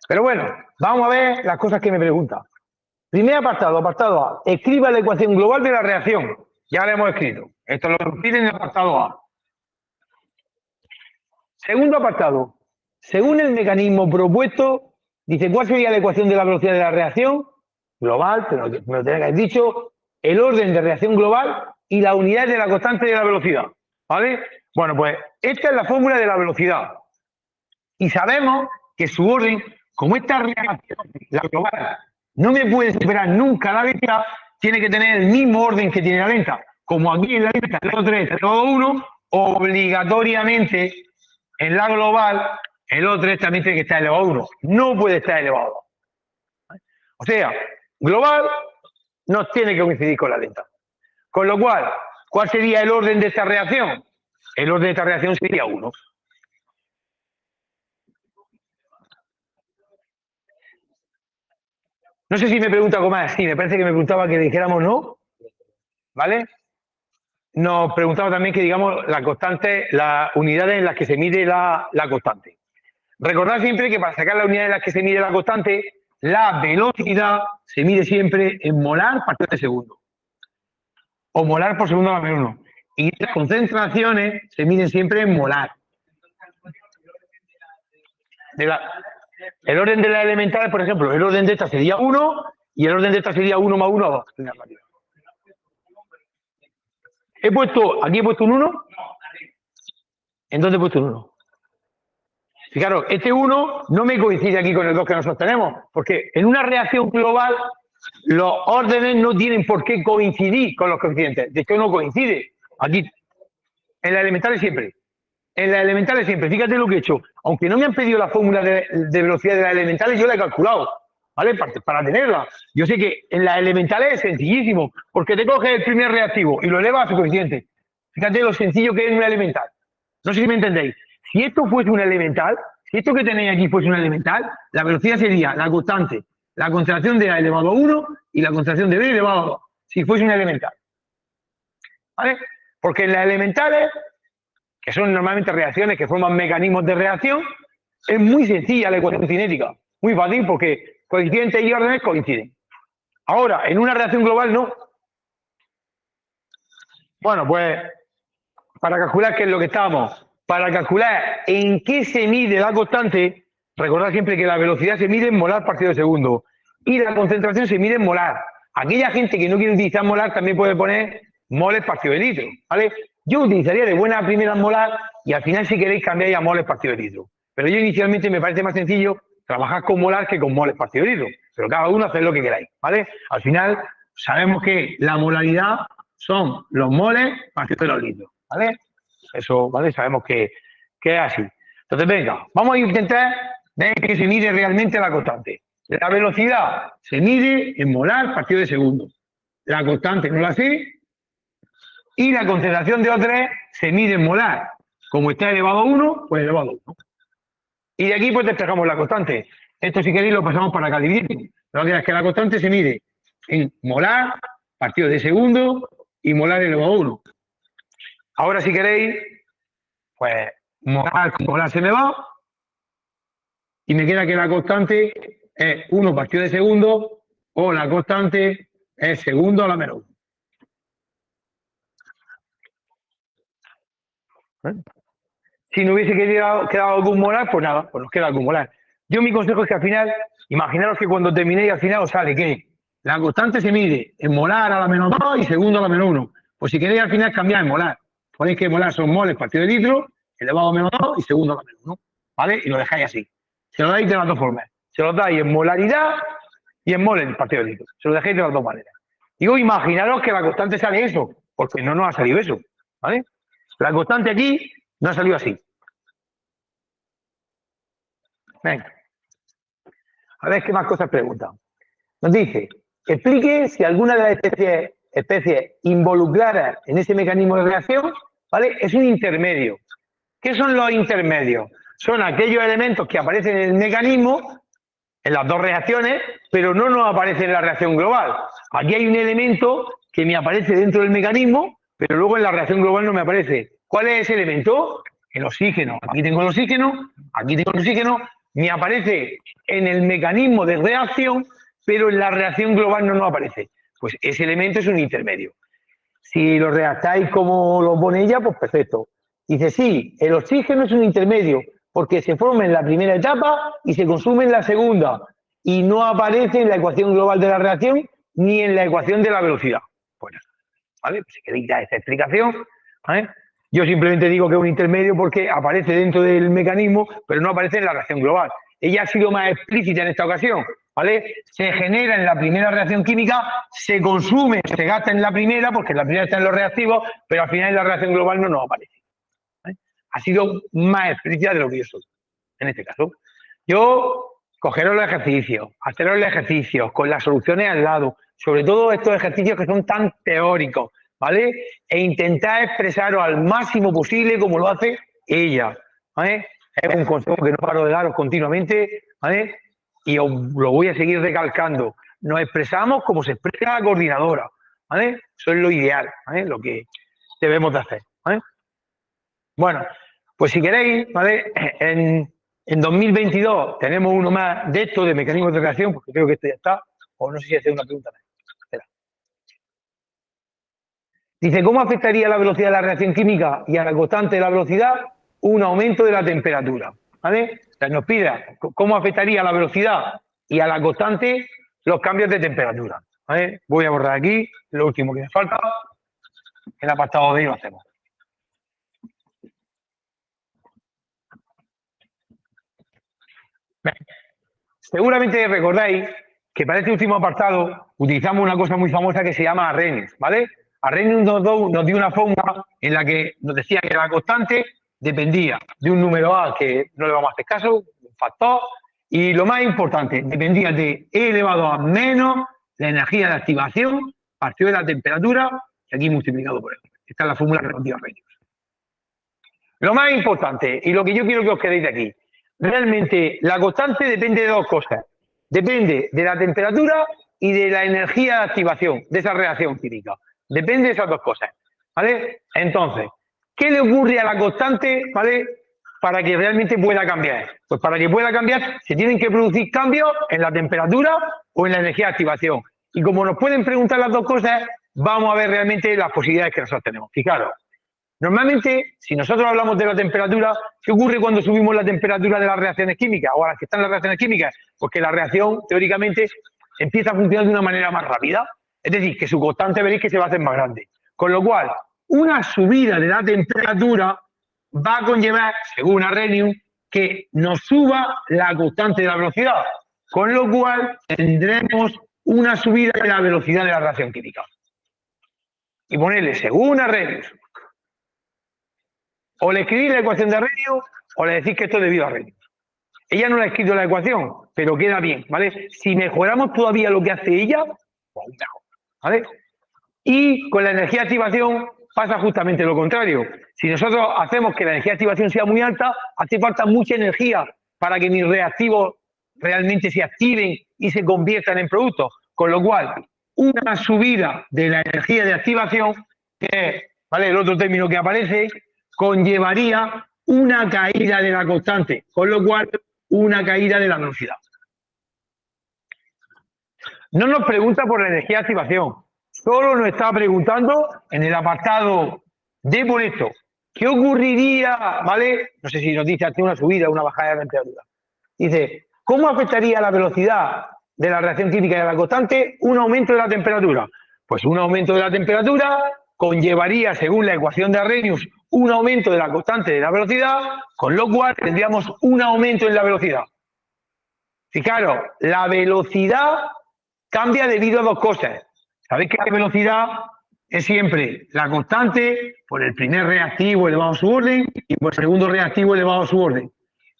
Pero bueno, vamos a ver las cosas que me preguntan. Primer apartado, apartado A. Escriba la ecuación global de la reacción. Ya la hemos escrito. Esto lo repite en el apartado A. Segundo apartado. Según el mecanismo propuesto, dice, ¿cuál sería la ecuación de la velocidad de la reacción? Global, me lo tenía que haber dicho, el orden de reacción global y la unidad de la constante de la velocidad. ¿Vale? Bueno, pues esta es la fórmula de la velocidad. Y sabemos que su orden, como esta reacción, la global, no me puede superar nunca la lenta, tiene que tener el mismo orden que tiene la lenta. Como aquí en la lenta el O3 está elevado a 1, obligatoriamente en la global el O3 también tiene que estar elevado a 1. No puede estar elevado a 2. O sea, global no tiene que coincidir con la lenta. Con lo cual, ¿cuál sería el orden de esta reacción? El orden de esta reacción sería 1. No sé si me pregunta algo más. Sí, me parece que me preguntaba que dijéramos no. ¿Vale? Nos preguntaba también que digamos la constante, las unidades en las que se mide la constante. Recordad siempre que para sacar las unidades en las que se mide la constante, la velocidad se mide siempre en molar partido de segundo. O molar por segundo a la menos 1. Y las concentraciones se miden siempre en molar. El orden de las elementales, por ejemplo, el orden de esta sería 1 y el orden de esta sería 1 más 1 a 2. Aquí he puesto un 1. ¿En dónde he puesto un 1? Fijaros, este 1 no me coincide aquí con el 2 que nosotros tenemos, porque en una reacción global los órdenes no tienen por qué coincidir con los coeficientes. De hecho, no coincide. Aquí, en las elementales siempre. En las elementales siempre. Fíjate lo que he hecho. Aunque no me han pedido la fórmula de velocidad de las elementales, yo la he calculado, ¿vale? Para tenerla. Yo sé que en las elementales es sencillísimo, porque te coges el primer reactivo y lo elevas a su coeficiente. Fíjate lo sencillo que es una elemental. No sé si me entendéis. Si esto fuese una elemental, si esto que tenéis aquí fuese una elemental, la velocidad sería la constante, la concentración de A elevado a 1 y la concentración de B elevado a 2, si fuese una elemental. ¿Vale? Porque en las elementales, que son normalmente reacciones que forman mecanismos de reacción, es muy sencilla la ecuación cinética. Muy fácil porque coeficientes y órdenes coinciden. Ahora, en una reacción global no. Bueno, pues para calcular qué es lo que estábamos, para calcular en qué se mide la constante, recordad siempre que la velocidad se mide en molar partido de segundo y la concentración se mide en molar. Aquella gente que no quiere utilizar molar también puede poner moles partido de litro, ¿vale? Yo utilizaría de buena primera molar y al final si queréis cambiáis a moles partido de litro. Pero yo inicialmente me parece más sencillo trabajar con molar que con moles partido de litro. Pero cada uno haced lo que queráis, ¿vale? Al final sabemos que la molaridad son los moles partido de los litros, ¿vale? Eso, ¿vale? Sabemos que es así. Entonces, venga, vamos a intentar ver que se mide realmente la constante. La velocidad se mide en molar partido de segundo. La constante no la sé. Y la concentración de O3 se mide en molar. Como está elevado a 1, pues elevado a 1. Y de aquí pues despejamos la constante. Esto si queréis lo pasamos para acá dividido. Lo que es que la constante se mide en molar, partido de segundo y molar elevado a 1. Ahora si queréis, pues molar con molar se me va y me queda que la constante es 1 partido de segundo o la constante es segundo a la menos 1. Si no hubiese quedado algún molar, pues nada, pues nos queda algún molar. Yo mi consejo es que al final, imaginaros que cuando terminéis al final os sale que la constante se mide en molar a la menos 2 y segundo a la menos 1. Pues si queréis al final cambiar en molar, ponéis que molar son moles partido de litro, elevado a menos 2 y segundo a la menos 1. ¿Vale? Y lo dejáis así. Se lo dais de las dos formas. Se lo dais en molaridad y en moles partido de litro. Se lo dejáis de las dos maneras. Digo, imaginaros que la constante sale eso, porque no nos ha salido eso. ¿Vale? La constante aquí no ha salido así. Venga. A ver qué más cosas preguntan. Nos dice, explique si alguna de las especies involucradas en ese mecanismo de reacción, ¿vale? Es un intermedio. ¿Qué son los intermedios? Son aquellos elementos que aparecen en el mecanismo, en las dos reacciones, pero no nos aparecen en la reacción global. Aquí hay un elemento que me aparece dentro del mecanismo, pero luego en la reacción global no me aparece. ¿Cuál es ese elemento? El oxígeno. Aquí tengo el oxígeno, aquí tengo el oxígeno, me aparece en el mecanismo de reacción, pero en la reacción global no nos aparece. Pues ese elemento es un intermedio. Si lo redactáis como lo pone ella, pues perfecto. Dice, sí, el oxígeno es un intermedio, porque se forma en la primera etapa y se consume en la segunda, y no aparece en la ecuación global de la reacción ni en la ecuación de la velocidad. Bueno, ¿vale? Pues si queréis dar esta explicación, ¿vale? Yo simplemente digo que es un intermedio porque aparece dentro del mecanismo, pero no aparece en la reacción global. Ella ha sido más explícita en esta ocasión, ¿vale? Se genera en la primera reacción química, se consume, se gasta en la primera, porque en la primera están los reactivos, pero al final en la reacción global no nos aparece. ¿Vale? Ha sido más explícita de lo que yo soy, en este caso. Yo cogeros los ejercicios, haceros los ejercicios con las soluciones al lado, sobre todo estos ejercicios que son tan teóricos, ¿vale? E intentar expresaros al máximo posible como lo hace ella, ¿vale? Es un consejo que no paro de daros continuamente, ¿vale? Y os lo voy a seguir recalcando. Nos expresamos como se expresa la coordinadora, ¿vale? Eso es lo ideal, ¿vale? Lo que debemos de hacer, ¿vale? Bueno, pues si queréis, ¿vale? En 2022 tenemos uno más de esto, de mecanismos de reacción, porque creo que esto ya está, o no sé si hacer una pregunta más. Espera. Dice, ¿cómo afectaría la velocidad de la reacción química y a la constante de la velocidad un aumento de la temperatura? ¿Vale? O sea, nos pide cómo afectaría a la velocidad y a la constante los cambios de temperatura. ¿Vale? Voy a borrar aquí lo último que me falta. El apartado D lo hacemos. Bien. Seguramente recordáis que para este último apartado utilizamos una cosa muy famosa que se llama Arrhenius, ¿vale? Arrhenius nos dio una fórmula en la que nos decía que la constante dependía de un número A que no le vamos a hacer caso, un factor, y lo más importante, dependía de E elevado a menos la energía de activación partido de la temperatura y aquí multiplicado por E. Esta es la fórmula relativa a Arrhenius. Lo más importante, y lo que yo quiero que os quedéis de aquí, realmente la constante depende de dos cosas. Depende de la temperatura y de la energía de activación de esa reacción química. Depende de esas dos cosas. ¿Vale? Entonces, ¿qué le ocurre a la constante, ¿vale? Para que realmente pueda cambiar? Pues para que pueda cambiar se tienen que producir cambios en la temperatura o en la energía de activación. Y como nos pueden preguntar las dos cosas, vamos a ver realmente las posibilidades que nosotros tenemos. Fijaros. Normalmente, si nosotros hablamos de la temperatura, ¿qué ocurre cuando subimos la temperatura de las reacciones químicas o a las que están las reacciones químicas? Pues que la reacción, teóricamente, empieza a funcionar de una manera más rápida. Es decir, que su constante veréis que se va a hacer más grande. Con lo cual, una subida de la temperatura va a conllevar, según Arrhenius, que nos suba la constante de la velocidad. Con lo cual, tendremos una subida de la velocidad de la reacción química. Y ponerle, según Arrhenius, o le escribís la ecuación de Arrhenius o le decís que esto es debido a Arrhenius. Ella no le ha escrito la ecuación, pero queda bien, ¿vale? Si mejoramos todavía lo que hace ella, pues mejor, ¿vale? Y con la energía de activación pasa justamente lo contrario. Si nosotros hacemos que la energía de activación sea muy alta, hace falta mucha energía para que mis reactivos realmente se activen y se conviertan en productos. Con lo cual, una subida de la energía de activación, que es, ¿vale?, el otro término que aparece, conllevaría una caída de la constante, con lo cual una caída de la velocidad. No nos pregunta por la energía de activación, solo nos está preguntando en el apartado de por esto, ¿qué ocurriría, ¿vale? No sé si nos dice ante una subida o una bajada de la temperatura. Dice, ¿cómo afectaría la velocidad de la reacción química de la constante un aumento de la temperatura? Pues un aumento de la temperatura conllevaría, según la ecuación de Arrhenius, un aumento de la constante de la velocidad, con lo cual tendríamos un aumento en la velocidad. Fijaros, la velocidad cambia debido a dos cosas. ¿Sabéis que la velocidad es siempre la constante por el primer reactivo elevado a su orden y por el segundo reactivo elevado a su orden?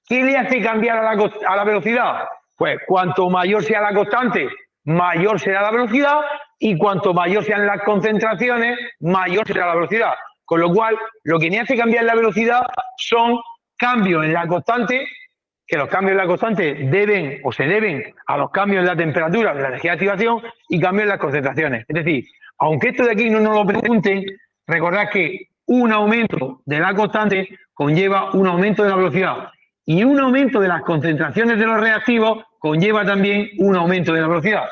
¿Qué le hace cambiar a la velocidad? Pues cuanto mayor sea la constante, mayor será la velocidad, y cuanto mayor sean las concentraciones, mayor será la velocidad. Con lo cual, lo que me hace cambiar la velocidad son cambios en la constante, que los cambios en la constante deben o se deben a los cambios en la temperatura de la energía de activación y cambios en las concentraciones. Es decir, aunque esto de aquí no nos lo pregunten, recordad que un aumento de la constante conlleva un aumento de la velocidad. Y un aumento de las concentraciones de los reactivos conlleva también un aumento de la velocidad.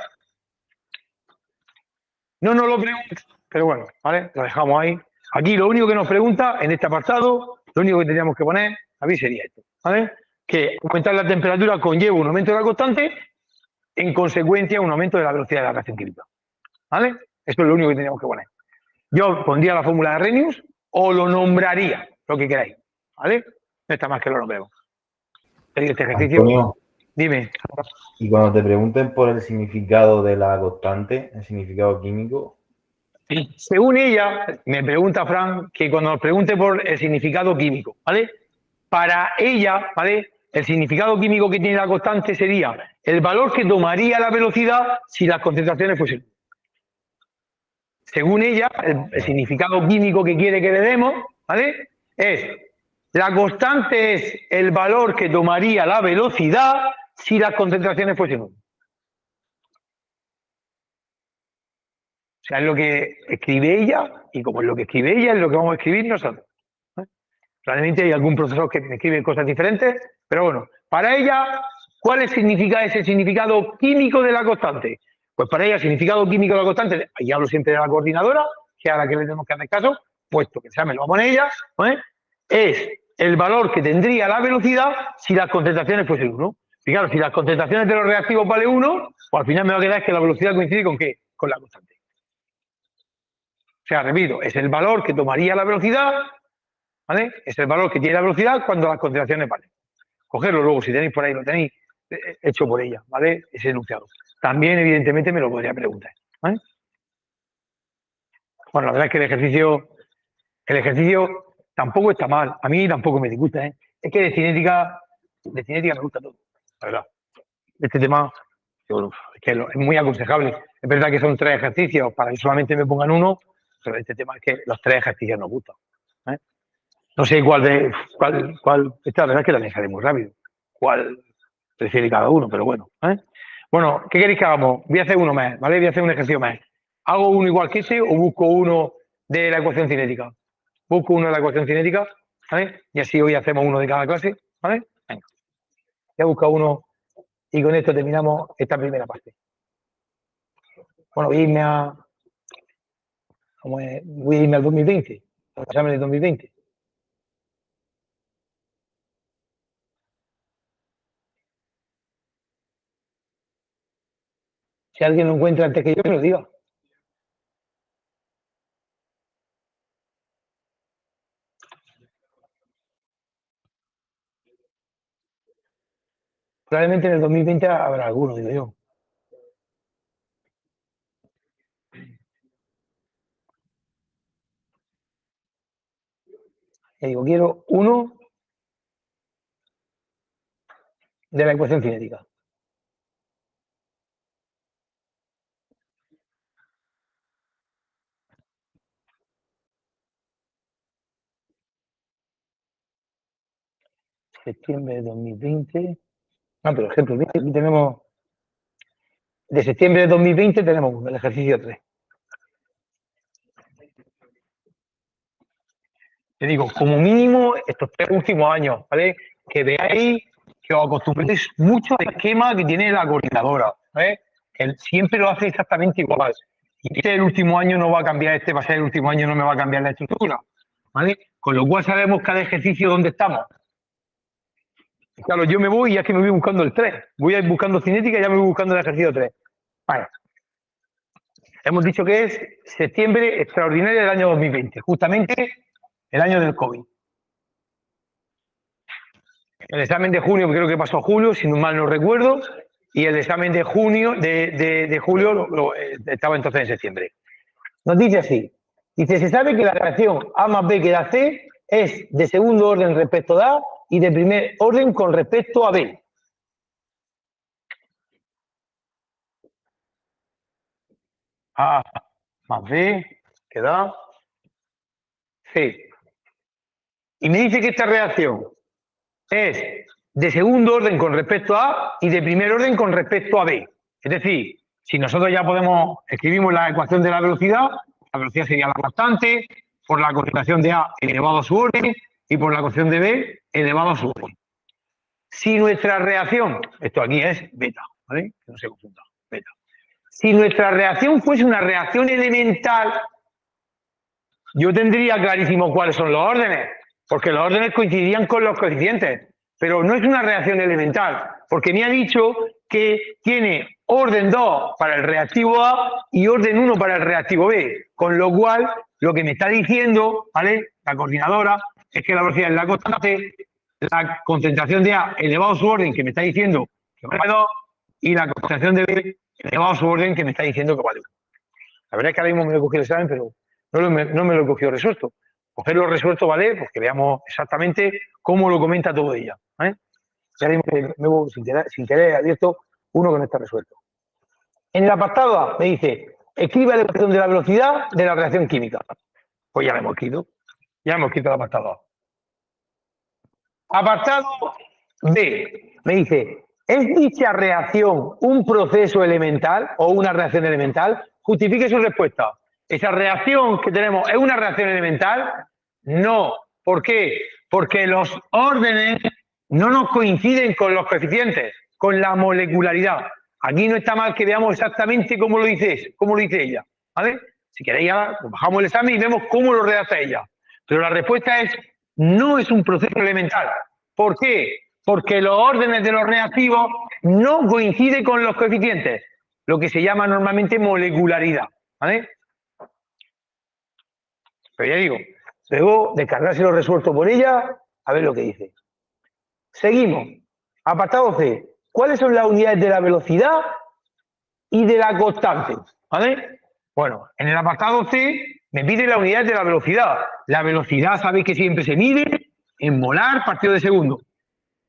No nos lo pregunta, pero bueno, ¿vale? Lo dejamos ahí. Aquí lo único que nos pregunta en este apartado, lo único que tendríamos que poner, a mí sería esto, ¿vale? Que aumentar la temperatura conlleva un aumento de la constante, en consecuencia un aumento de la velocidad de la reacción química, ¿vale? Esto es lo único que tendríamos que poner. Yo pondría la fórmula de Arrhenius o lo nombraría, lo que queráis, ¿vale? No está más que lo nombremos. Este ejercicio, Antonio, dime. y cuando te pregunten por el significado de la constante, el significado químico, Según ella, me pregunta Fran, que cuando nos pregunte por el significado químico, ¿vale? Para ella, ¿vale?, el significado químico que tiene la constante sería el valor que tomaría la velocidad si las concentraciones fuesen. Según ella, el significado químico que quiere que le demos, ¿vale?, es la constante es el valor que tomaría la velocidad si las concentraciones fuesen 1. O sea, es lo que escribe ella, y como es lo que escribe ella, es lo que vamos a escribir nosotros. Probablemente hay algún profesor que me escribe cosas diferentes, pero bueno, para ella, ¿cuál significa ese significado químico de la constante? Pues para ella el significado químico de la constante, y hablo siempre de la coordinadora, que a la que le tenemos que hacer caso, puesto que se me lo va a poner ella, ¿vale?, es el valor que tendría la velocidad si las concentraciones fuesen 1. Fijaros, si las concentraciones de los reactivos vale 1, pues al final me va a quedar que la velocidad coincide con ¿qué? Con la constante. O sea, repito, es el valor que tomaría la velocidad, ¿vale? Es el valor que tiene la velocidad cuando las concentraciones valen. Cogerlo luego, si tenéis por ahí, lo tenéis hecho por ella, ¿vale? Ese enunciado. También, evidentemente, me lo podría preguntar, ¿vale? Bueno, la verdad es que el ejercicio tampoco está mal. A mí tampoco me disgusta, ¿eh? Es que de cinética me gusta todo, la verdad. Este tema, es que es muy aconsejable. Es verdad que son 3 ejercicios para que solamente me pongan uno, pero este tema es que los 3 ejercicios nos gustan, ¿eh? No sé esta verdad es que la dejaré muy rápido. ¿Cuál prefiere cada uno? Pero bueno, ¿eh? Bueno, ¿qué queréis que hagamos? Voy a hacer uno más, ¿vale? Voy a hacer un ejercicio más. ¿Hago uno igual que ese o busco uno de la ecuación cinética? Busco uno de la ecuación cinética, ¿vale? Y así hoy hacemos uno de cada clase, ¿vale? Venga. Voy a buscar uno y con esto terminamos esta primera parte. Bueno, voy a irme al 2020, al examen del 2020. Si alguien lo encuentra antes que yo, me lo diga. Probablemente en el 2020 habrá alguno, digo yo. Le digo, quiero uno de la ecuación cinética. septiembre de 2020. No, pero ejemplo, aquí tenemos. De septiembre de 2020 tenemos el ejercicio 3. Te digo, como mínimo, estos 3 últimos años, ¿vale? Que veáis, que os acostumbréis mucho al esquema que tiene la coordinadora, ¿vale? Él siempre lo hace exactamente igual. Y este el último año no va a cambiar, este va a ser el último año, no me va a cambiar la estructura, ¿vale? Con lo cual sabemos cada ejercicio dónde estamos. Y claro, yo me voy y ya que me voy buscando el 3. Voy a ir buscando cinética y ya me voy buscando el ejercicio 3. Vale. Hemos dicho que es septiembre extraordinario del año 2020, justamente el año del COVID. El examen de junio creo que pasó a julio, si no mal no recuerdo, y el examen de junio, de julio estaba entonces en septiembre. Nos dice así, dice, se sabe que la reacción A más B que da C es de segundo orden respecto a A y de primer orden con respecto a B. A más B que da C. Y me dice que esta reacción es de segundo orden con respecto a A y de primer orden con respecto a B. Es decir, si nosotros ya escribimos la ecuación de la velocidad sería la constante, por la concentración de A elevado a su orden y por la concentración de B elevado a su orden. Si nuestra reacción, esto aquí es beta, ¿vale? Que no se confunda, beta. Si nuestra reacción fuese una reacción elemental, yo tendría clarísimo cuáles son los órdenes, porque los órdenes coincidirían con los coeficientes, pero no es una reacción elemental, porque me ha dicho que tiene orden 2 para el reactivo A y orden 1 para el reactivo B, con lo cual lo que me está diciendo, ¿vale? La coordinadora es que la velocidad es la constante, la concentración de A elevado a su orden, que me está diciendo que vale 2, y la concentración de B elevado a su orden, que me está diciendo que vale 1. La verdad es que ahora mismo me lo he cogido el examen, pero no me lo he cogido resuelto. Cogerlo resuelto, ¿vale? Pues que veamos exactamente cómo lo comenta todo ella. ¿Vale? Ya mismo sin querer abierto uno que no está resuelto. En el apartado A me dice, escriba la ecuación de la velocidad de la reacción química. Pues ya lo hemos escrito. Ya hemos escrito el apartado A. Apartado B me dice, ¿es dicha reacción un proceso elemental o una reacción elemental? Justifique su respuesta. ¿Esa reacción que tenemos es una reacción elemental? No. ¿Por qué? Porque los órdenes no nos coinciden con los coeficientes, con la molecularidad. Aquí no está mal que veamos exactamente cómo lo dice ella. ¿Vale? Si queréis, ahora bajamos el examen y vemos cómo lo redacta ella. Pero la respuesta es, no es un proceso elemental. ¿Por qué? Porque los órdenes de los reactivos no coinciden con los coeficientes, lo que se llama normalmente molecularidad. ¿Vale? Pero ya digo, luego descargárselo resuelto por ella, a ver lo que dice. Seguimos. Apartado C. ¿Cuáles son las unidades de la velocidad y de la constante? ¿Vale? Bueno, en el apartado C me pide la unidad de la velocidad. La velocidad, sabéis que siempre se mide en molar partido de segundo.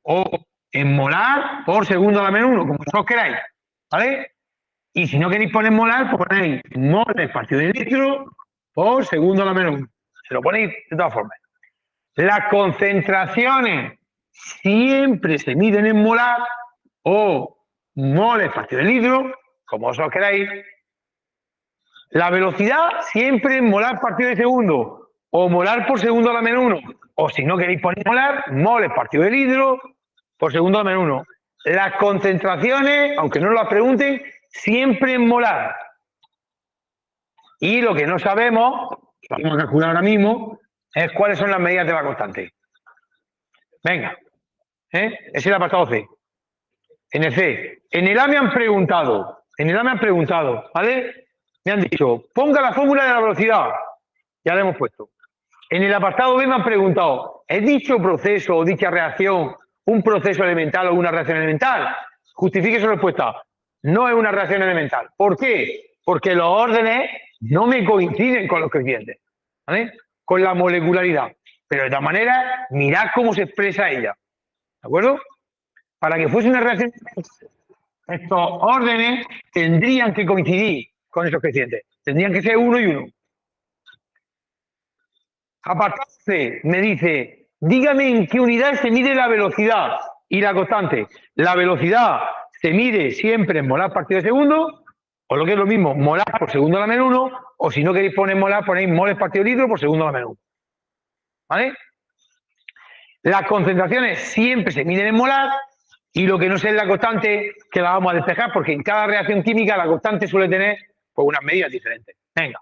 O en molar por segundo a la menos 1, como vosotros queráis. ¿Vale? Y si no queréis poner molar, pues ponéis moles partido de litro por segundo a la menos 1. Se lo ponéis de todas formas. Las concentraciones siempre se miden en molar o moles partido de litro, como vosotros queráis. La velocidad siempre en molar partido de segundo o molar por segundo a la menos 1. O si no queréis poner molar, moles partido de litro por segundo a la menos 1. Las concentraciones, aunque no las pregunten, siempre en molar. Y lo que no sabemos, lo vamos a calcular ahora mismo, es cuáles son las medidas de la constante. Venga, ese es el apartado C. En el C. En el A me han preguntado, ¿vale? Me han dicho, ponga la fórmula de la velocidad. Ya la hemos puesto. En el apartado B me han preguntado, ¿es dicho proceso o dicha reacción un proceso elemental o una reacción elemental? Justifique su respuesta. No es una reacción elemental. ¿Por qué? Porque los órdenes no me coinciden con los coeficientes, ¿vale? Con la molecularidad. Pero de todas maneras, mirad cómo se expresa ella. ¿De acuerdo? Para que fuese una reacción, estos órdenes tendrían que coincidir con esos coeficientes. Tendrían que ser 1 y 1. Apartado C me dice, dígame en qué unidad se mide la velocidad y la constante. La velocidad se mide siempre en molar partido de segundo, o lo que es lo mismo, molar por segundo a la menos 1, o si no queréis poner molar, ponéis moles partido de litro por segundo a la menos 1. ¿Vale? Las concentraciones siempre se miden en molar y lo que no sé es la constante, que la vamos a despejar, porque en cada reacción química la constante suele tener pues, unas medidas diferentes. Venga,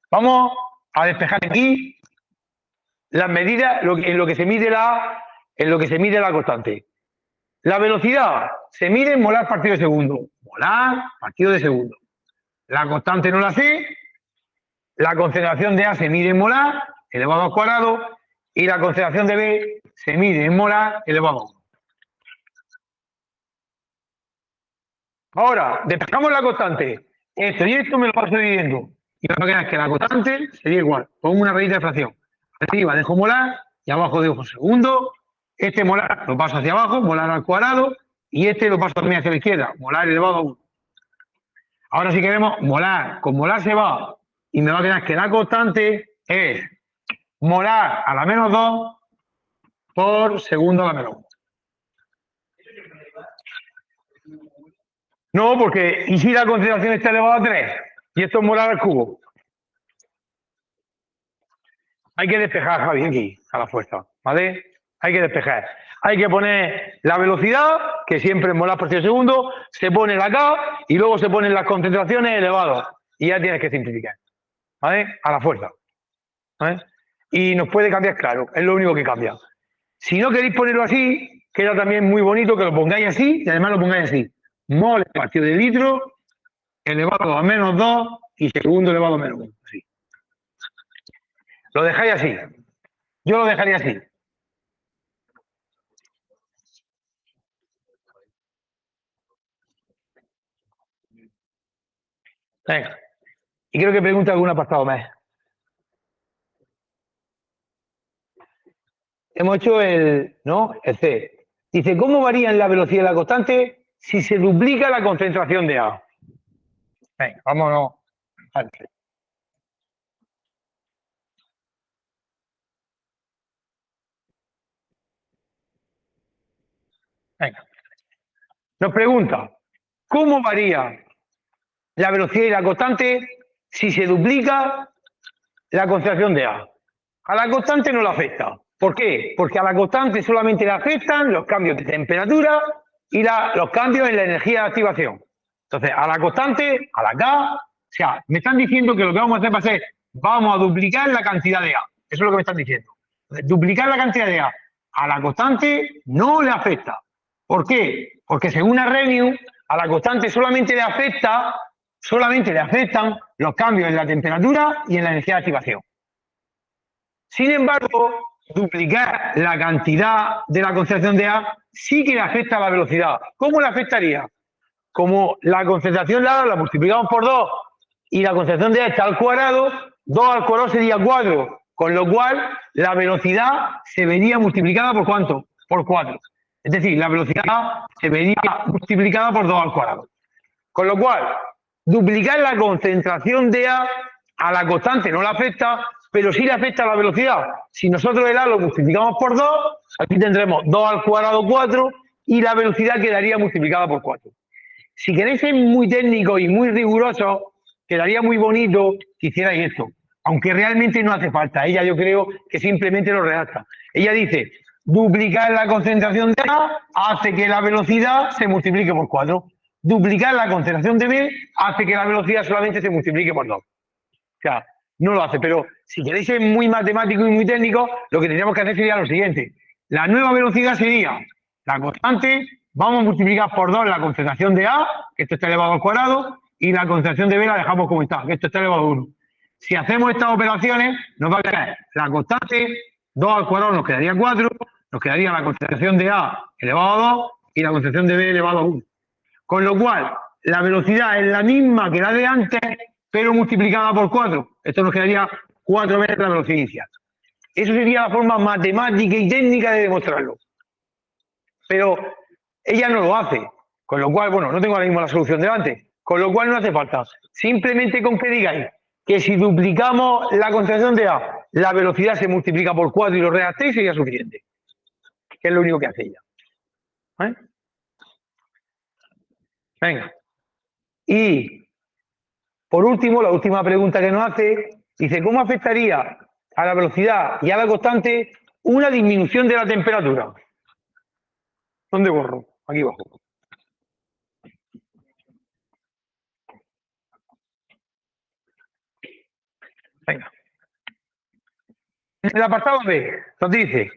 vamos a despejar aquí las medidas en lo que se mide la constante. La velocidad se mide en molar partido de segundo. Molar partido de segundo. La constante no la sé. La concentración de A se mide en molar elevado al cuadrado y la concentración de B se mide en molar elevado a 1. Ahora, despejamos la constante. Esto y esto me lo paso dividiendo. Y lo que es que la constante sería igual. Pongo una raíz de fracción. Arriba dejo molar y abajo dejo segundo. Este molar lo paso hacia abajo, molar al cuadrado. Y este lo paso también hacia la izquierda, molar elevado a 1. Ahora si queremos molar, con molar se va. Y me va a quedar que la constante es molar a la menos 2 por segundo a la menos 1. No, porque ¿y si la concentración está elevada a 3? Y esto es molar al cubo. Hay que despejar, Javi, aquí, a la fuerza, ¿vale? Hay que despejar. Hay que poner la velocidad, que siempre es molar por segundo, se pone la K y luego se ponen las concentraciones elevadas. Y ya tienes que simplificar, ¿vale? A la fuerza. ¿Vale? Y nos puede cambiar, claro, es lo único que cambia. Si no queréis ponerlo así, queda también muy bonito que lo pongáis así y además lo pongáis así. Moles partido de litro elevado a menos 2 y segundo elevado a menos 1. Así. Lo dejáis así. Yo lo dejaría así. Venga. Y creo que pregunta algún apartado más. Hemos hecho el C. Dice, ¿cómo varían la velocidad y la constante si se duplica la concentración de A? Venga, vámonos al C. Venga. Nos pregunta, ¿cómo varía la velocidad y la constante si se duplica la concentración de A? A la constante no le afecta. ¿Por qué? Porque a la constante solamente le afectan los cambios de temperatura y los cambios en la energía de activación. Entonces, a la constante, a la K, o sea, me están diciendo que lo que vamos a hacer va a ser, vamos a duplicar la cantidad de A. Eso es lo que me están diciendo. Entonces, duplicar la cantidad de a la constante no le afecta. ¿Por qué? Porque según Arrhenius, a la constante solamente le afectan los cambios en la temperatura y en la energía de activación. Sin embargo, duplicar la cantidad de la concentración de A sí que le afecta a la velocidad. ¿Cómo le afectaría? Como la concentración de A la multiplicamos por 2 y la concentración de A está al cuadrado, 2 al cuadrado sería 4, con lo cual la velocidad se vería multiplicada por ¿cuánto? Por 4. Es decir, la velocidad se vería multiplicada por 2 al cuadrado. Con lo cual, duplicar la concentración de A la constante no le afecta, pero sí le afecta a la velocidad. Si nosotros el A lo multiplicamos por 2, aquí tendremos 2 al cuadrado 4 y la velocidad quedaría multiplicada por 4. Si queréis ser muy técnico y muy riguroso, quedaría muy bonito que hicierais esto. Aunque realmente no hace falta. Ella yo creo que simplemente lo redacta. Ella dice, duplicar la concentración de A hace que la velocidad se multiplique por 4. Duplicar la concentración de B hace que la velocidad solamente se multiplique por 2. O sea, no lo hace, pero si queréis ser muy matemático y muy técnico, lo que tendríamos que hacer sería lo siguiente. La nueva velocidad sería la constante, vamos a multiplicar por 2 la concentración de A, que esto está elevado al cuadrado, y la concentración de B la dejamos como está, que esto está elevado a 1. Si hacemos estas operaciones, nos va a quedar la constante, 2 al cuadrado nos quedaría 4, nos quedaría la concentración de A elevado a 2 y la concentración de B elevado a 1. Con lo cual, la velocidad es la misma que la de antes, pero multiplicada por 4. Esto nos quedaría 4 veces la velocidad inicial. Eso sería la forma matemática y técnica de demostrarlo. Pero ella no lo hace. Con lo cual, bueno, no tengo ahora mismo la solución delante. Con lo cual no hace falta. Simplemente con que digáis que si duplicamos la concentración de A la velocidad se multiplica por 4 y lo redacté y sería suficiente. Que es lo único que hace ella. ¿Vale? Venga. Y, por último, la última pregunta que nos hace, dice, ¿cómo afectaría a la velocidad y a la constante una disminución de la temperatura? ¿Dónde borro? Aquí abajo. Venga. En el apartado B nos dice,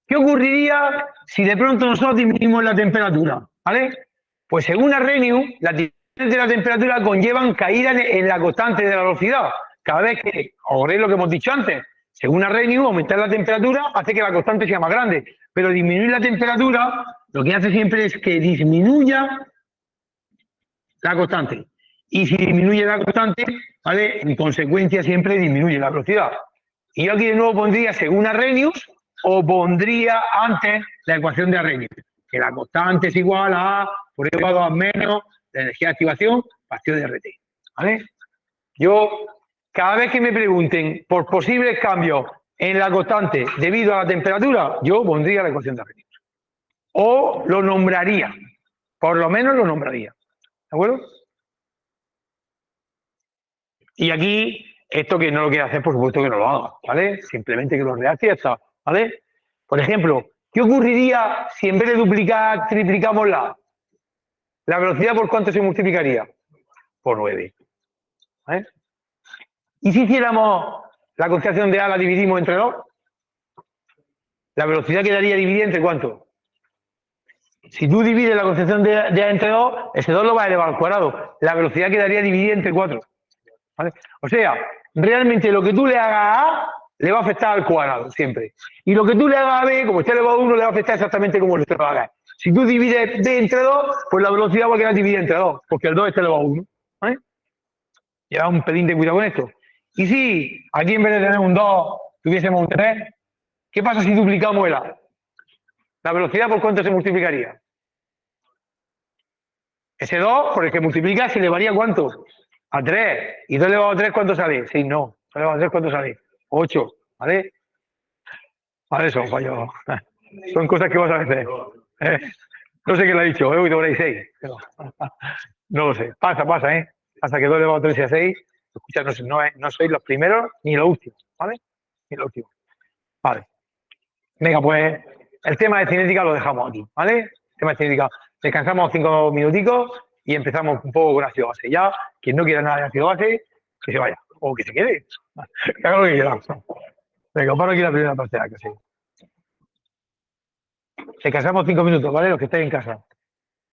¿qué ocurriría si de pronto nosotros disminuimos la temperatura? ¿Vale? Pues según Arrhenius, las disminuciones de la temperatura conllevan caída en la constante de la velocidad. Cada vez que, os veis lo que hemos dicho antes, según Arrhenius, aumentar la temperatura hace que la constante sea más grande. Pero disminuir la temperatura lo que hace siempre es que disminuya la constante. Y si disminuye la constante, ¿vale? En consecuencia siempre disminuye la velocidad. Y yo aquí de nuevo pondría según Arrhenius o pondría antes la ecuación de Arrhenius, que la constante es igual a por E igual a menos la energía de activación vacío de RT. ¿Vale? Yo, cada vez que me pregunten por posibles cambios en la constante debido a la temperatura, yo pondría la ecuación de Arrhenius. O lo nombraría. Por lo menos lo nombraría. ¿De acuerdo? Y aquí, esto que no lo quiere hacer, por supuesto que no lo haga, ¿vale? Simplemente que lo redacte y ya está, ¿vale? Por ejemplo, ¿qué ocurriría si en vez de duplicar, triplicamos la velocidad por cuánto se multiplicaría? Por 9. ¿Vale? ¿Y si hiciéramos la constelación de A la dividimos entre 2? ¿La velocidad quedaría dividida entre cuánto? Si tú divides la constelación de A entre 2, ese 2 lo vas a elevar al cuadrado. La velocidad quedaría dividida entre 4. ¿Vale? O sea, realmente lo que tú le hagas a A le va a afectar al cuadrado siempre. Y lo que tú le hagas a B, como esté elevado a 1, le va a afectar exactamente como lo hagas. Si tú divides B entre 2, pues la velocidad va a quedar dividida entre 2, porque el 2 está elevado a 1. ¿Vale? Lleva un pelín de cuidado con esto. Y si aquí en vez de tener un 2 tuviésemos un 3, ¿qué pasa si duplicamos el A? ¿La velocidad por cuánto se multiplicaría? Ese 2 por el que multiplica se elevaría ¿cuánto? A 3. ¿Y 2 elevado a 3 cuánto sale? 6, no. 2 elevado a 3 ¿cuánto sale? 8. ¿Vale? Vale, eso, fallo. Son cosas que vas a hacer. No sé qué le ha dicho, he oído por ahí 6. Pero, no lo sé. Pasa, ¿eh? Hasta que 2 elevado a 3 sea 6. Escucha, no sois los primeros ni los últimos, ¿vale? Ni los últimos. Vale. Venga, pues el tema de cinética lo dejamos aquí, ¿vale? El tema de cinética. Descansamos 5 minuticos y empezamos un poco con ácido base. Ya, quien no quiera nada de ácido base, que se vaya. O que se quede. Que haga lo que quiera. Venga, paro aquí la primera parte de la clase. Descansamos 5 minutos, ¿vale? Los que estáis en casa.